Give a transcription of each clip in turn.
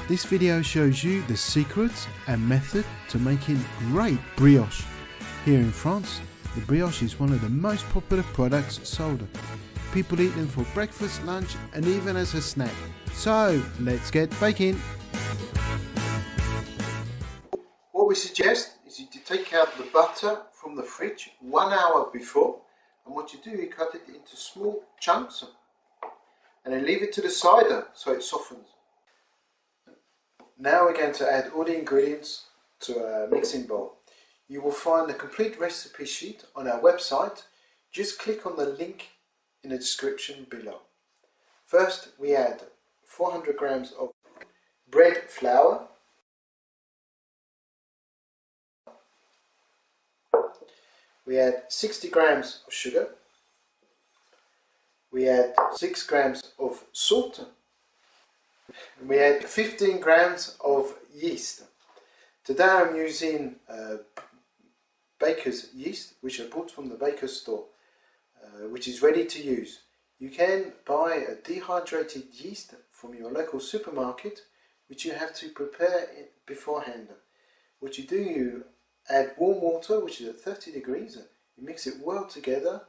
This video shows you the secrets and method to making great brioche. Here in France, the brioche is one of the most popular products sold. People eat them for breakfast, lunch and even as a snack. So let's get baking. What we suggest is you take out the butter from the fridge 1 hour before, and what you do, you cut it into small chunks and then leave it to the side so it softens. Now we're going to add all the ingredients to a mixing bowl. You will find the complete recipe sheet on our website. Just click on the link in the description below. First we add 400 grams of bread flour, we add 60 grams of sugar, we add 6 grams of salt, and we add 15 grams of yeast. Today I'm using baker's yeast, which I bought from the baker's store, which is ready to use. You can buy a dehydrated yeast from your local supermarket, which you have to prepare beforehand. What you do, you add warm water, which is at 30 degrees, you mix it well together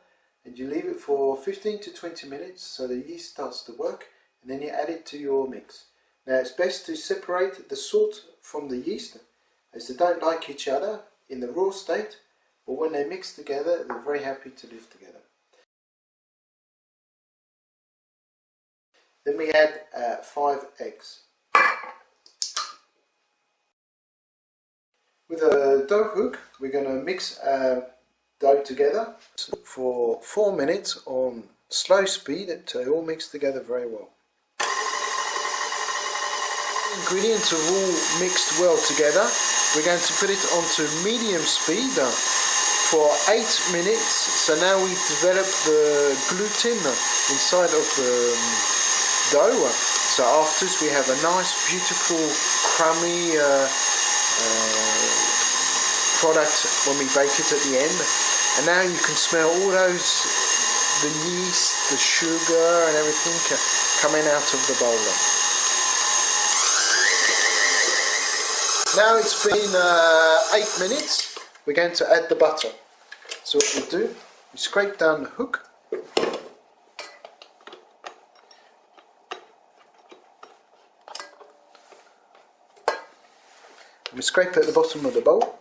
and you leave it for 15 to 20 minutes so the yeast starts to work, and then you add it to your mix. Now it's best to separate the salt from the yeast, as they don't like each other in the raw state, but when they mix together they're very happy to live together. Then we add 5 eggs. With a dough hook we're going to mix dough together for 4 minutes on slow speed until they all mix together very well. Ingredients are all mixed well together. We're going to put it onto medium speed for 8 minutes. So now we develop the gluten inside of the dough. So afterwards we have a nice beautiful crummy product when we bake it at the end. And now you can smell all those, the yeast, the sugar and everything coming out of the bowl. Now it's been 8 minutes, we're going to add the butter. So what we do, we scrape down the hook, and we scrape it at the bottom of the bowl.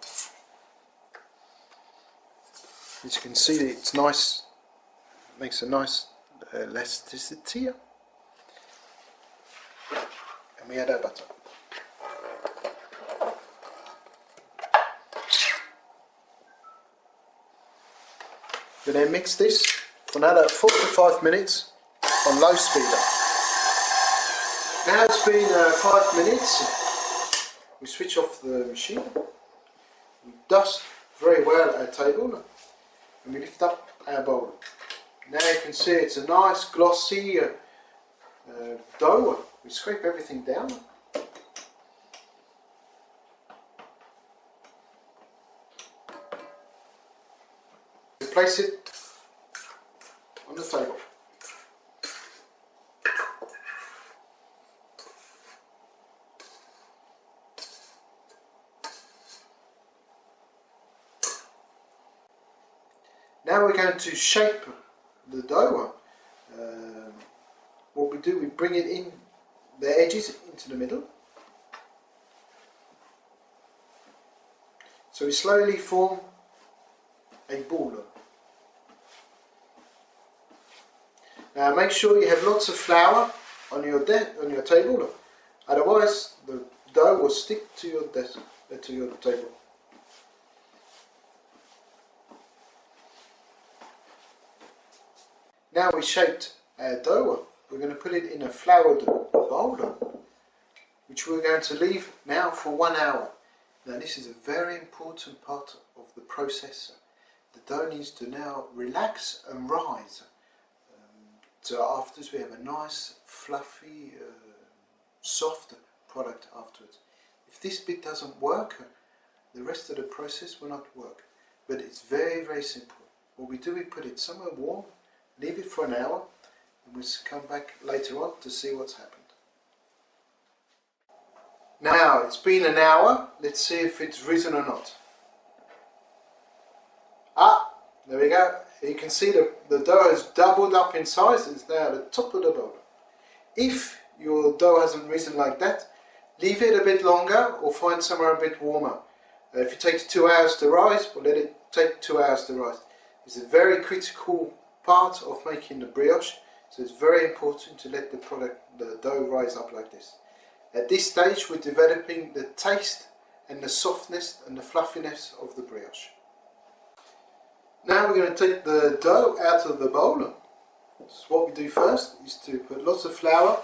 As you can see, it's nice, makes a nice elasticity, and we add our butter. We then mix this for another 4 to 5 minutes on low speed. Now it's been 5 minutes, we switch off the machine, we dust very well our table and we lift up our bowl. Now you can see it's a nice glossy dough. We scrape everything down. Place it on the table. Now we're going to shape the dough. What we do, we bring it in the edges into the middle. So we slowly form a ball. Now make sure you have lots of flour on your table, otherwise the dough will stick to your table. Now we shaped our dough. We're going to put it in a floured bowl, which we're going to leave now for 1 hour. Now this is a very important part of the process. The dough needs to now relax and rise. So afterwards we have a nice, fluffy, soft product afterwards. If this bit doesn't work, the rest of the process will not work. But it's very, very simple. What we do, we put it somewhere warm, leave it for an hour, and we'll come back later on to see what's happened. Now it's been an hour, let's see if it's risen or not. Ah, there we go. You can see the dough has doubled up in size. It's now at the top of the bowl. If your dough hasn't risen like that, leave it a bit longer or find somewhere a bit warmer. If it takes 2 hours to rise, well, let it take 2 hours to rise. It's a very critical part of making the brioche, so it's very important to let the dough rise up like this. At this stage we're developing the taste and the softness and the fluffiness of the brioche. Now we're going to take the dough out of the bowl. So what we do first is to put lots of flour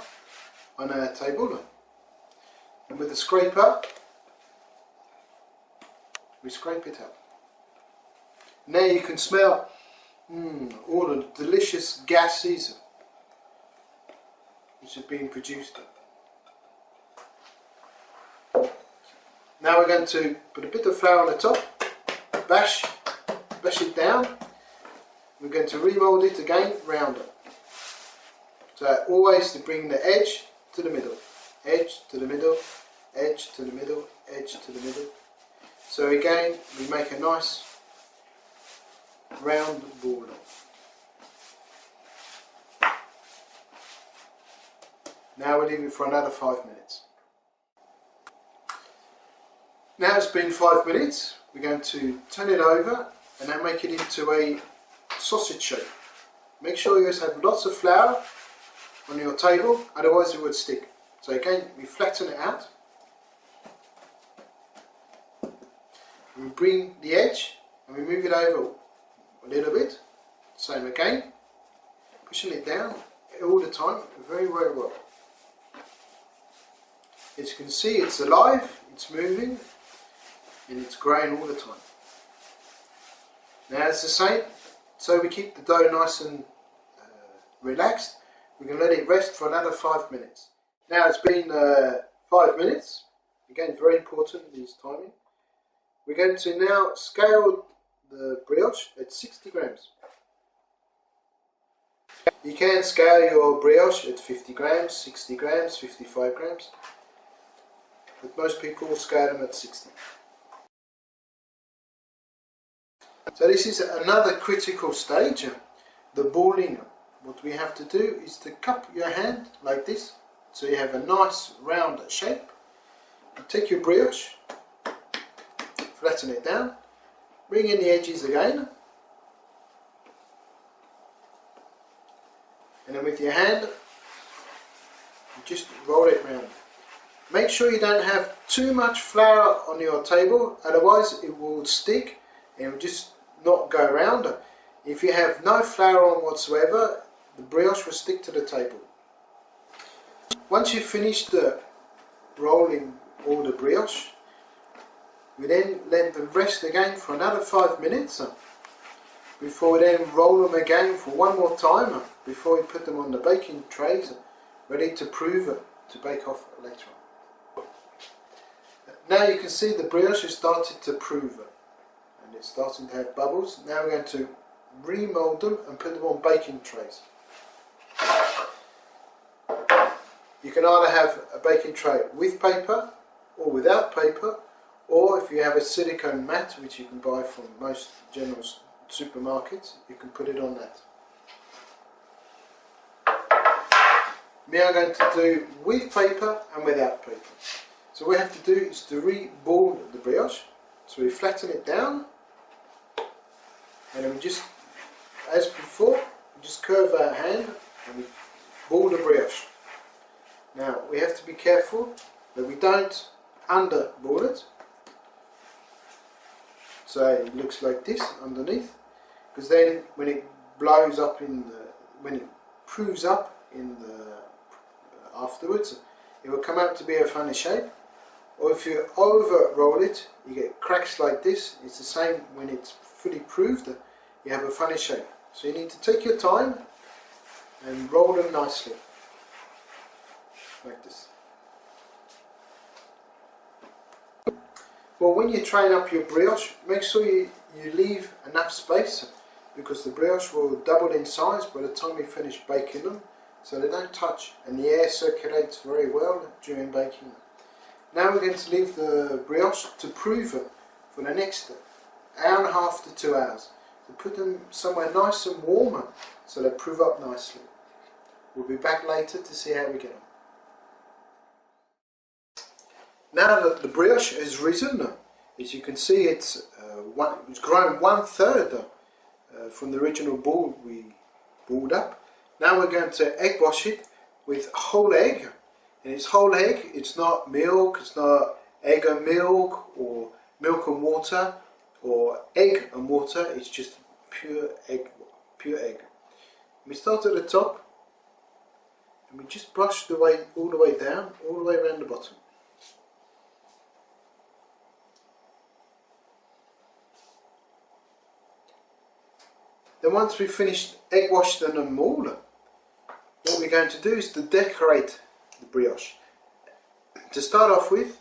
on our table, and with a scraper we scrape it up. Now you can smell all the delicious gases which have been produced. Now we're going to put a bit of flour on the top, bash it down. We're going to re-mold it again rounder. So always to bring the edge to the middle, edge to the middle, edge to the middle, edge to the middle. So again we make a nice round ball. Now we leave it for another 5 minutes. Now it's been 5 minutes, we're going to turn it over and then make it into a sausage shape. Make sure you have lots of flour on your table, otherwise it would stick. So again, we flatten it out. We bring the edge and we move it over a little bit. Same again, pushing it down all the time, very, very well. As you can see, it's alive, it's moving, and it's growing all the time. Now it's the same, so we keep the dough nice and relaxed. We're going to let it rest for another 5 minutes. Now it's been 5 minutes, again very important this timing. We're going to now scale the brioche at 60 grams. You can scale your brioche at 50 grams, 60 grams, 55 grams, but most people will scale them at 60. So this is another critical stage, the balling. What we have to do is to cup your hand like this, so you have a nice round shape. You take your brioche, flatten it down, bring in the edges again, and then with your hand, you just roll it round. Make sure you don't have too much flour on your table, otherwise it will stick and it will just not go around. If you have no flour on whatsoever, the brioche will stick to the table. Once you've finished rolling all the brioche, we then let them rest again for another 5 minutes before we then roll them again for one more time before we put them on the baking trays ready to prove to bake off later on. Now you can see the brioche has started to prove and it's starting to have bubbles. Now we're going to remold them and put them on baking trays. You can either have a baking tray with paper or without paper, or if you have a silicone mat which you can buy from most general supermarkets, you can put it on that. We are going to do with paper and without paper. So what we have to do is to re-ball the brioche. So we flatten it down and then we just, as before, we just curve our hand and we ball the brioche. Now we have to be careful that we don't under ball it, so it looks like this underneath, because then when it blows up when it proves up in the afterwards, it will come out to be a funny shape. Or if you over roll it, you get cracks like this. It's the same when it's fully proved, you have a funny shape. So you need to take your time and roll them nicely like this. Well, when you train up your brioche, make sure you leave enough space, because the brioche will double in size by the time you finish baking them, so they don't touch and the air circulates very well during baking. Now we're going to leave the brioche to prove for the next hour and a half to 2 hours. So put them somewhere nice and warm so they prove up nicely. We'll be back later to see how we get on. Now that the brioche has risen, as you can see, it's grown 1/3 from the original ball we balled up. Now we're going to egg wash it with whole egg, and it's whole egg. It's not milk, it's not egg and milk or milk and water or egg and water. It's just pure egg. We start at the top and we just brush all the way down, all the way around the bottom. Then once we've finished egg washing them all, what we're going to do is to decorate the brioche. To start off with,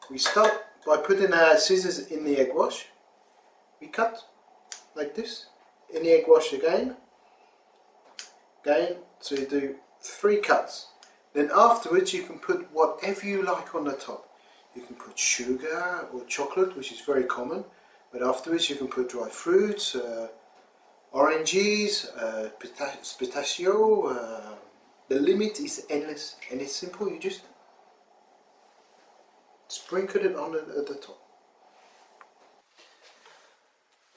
we start by putting our scissors in the egg wash. We cut like this, in the egg wash again, so you do 3 cuts. Then afterwards you can put whatever you like on the top. You can put sugar or chocolate, which is very common, but afterwards you can put dry fruits, oranges, pistachio. The limit is endless, and it's simple. You just sprinkle it on at the top.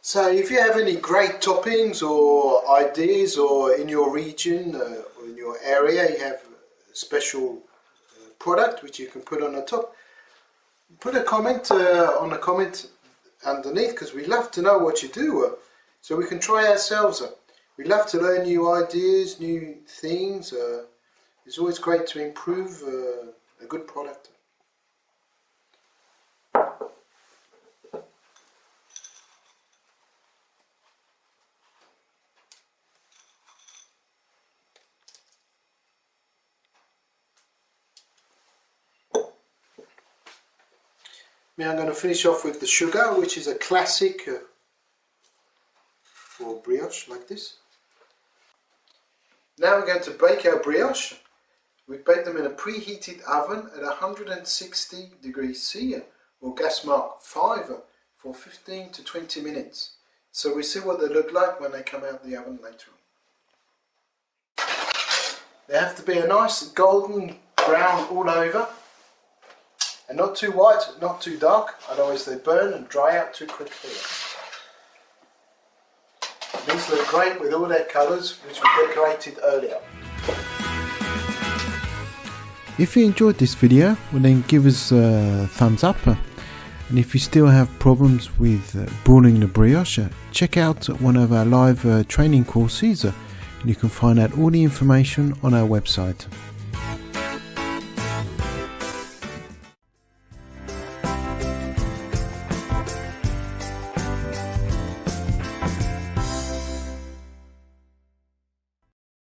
So if you have any great toppings or ideas, or in your region or in your area you have a special product which you can put on the top, put a comment on the comment underneath, because we love to know what you do. So we can try ourselves. We love to learn new ideas, new things. It's always great to improve a good product. Now I'm going to finish off with the sugar, which is a classic for brioche, like this. Now we're going to bake our brioche. We bake them in a preheated oven at 160 degrees C or gas mark 5 for 15 to 20 minutes. So we see what they look like when they come out of the oven later on. They have to be a nice golden brown all over, and not too white, not too dark, otherwise they burn and dry out too quickly. These look great with all their colours, which we decorated earlier. If you enjoyed this video, well then give us a thumbs up. And if you still have problems with boiling the brioche, check out one of our live training courses. And you can find out all the information on our website.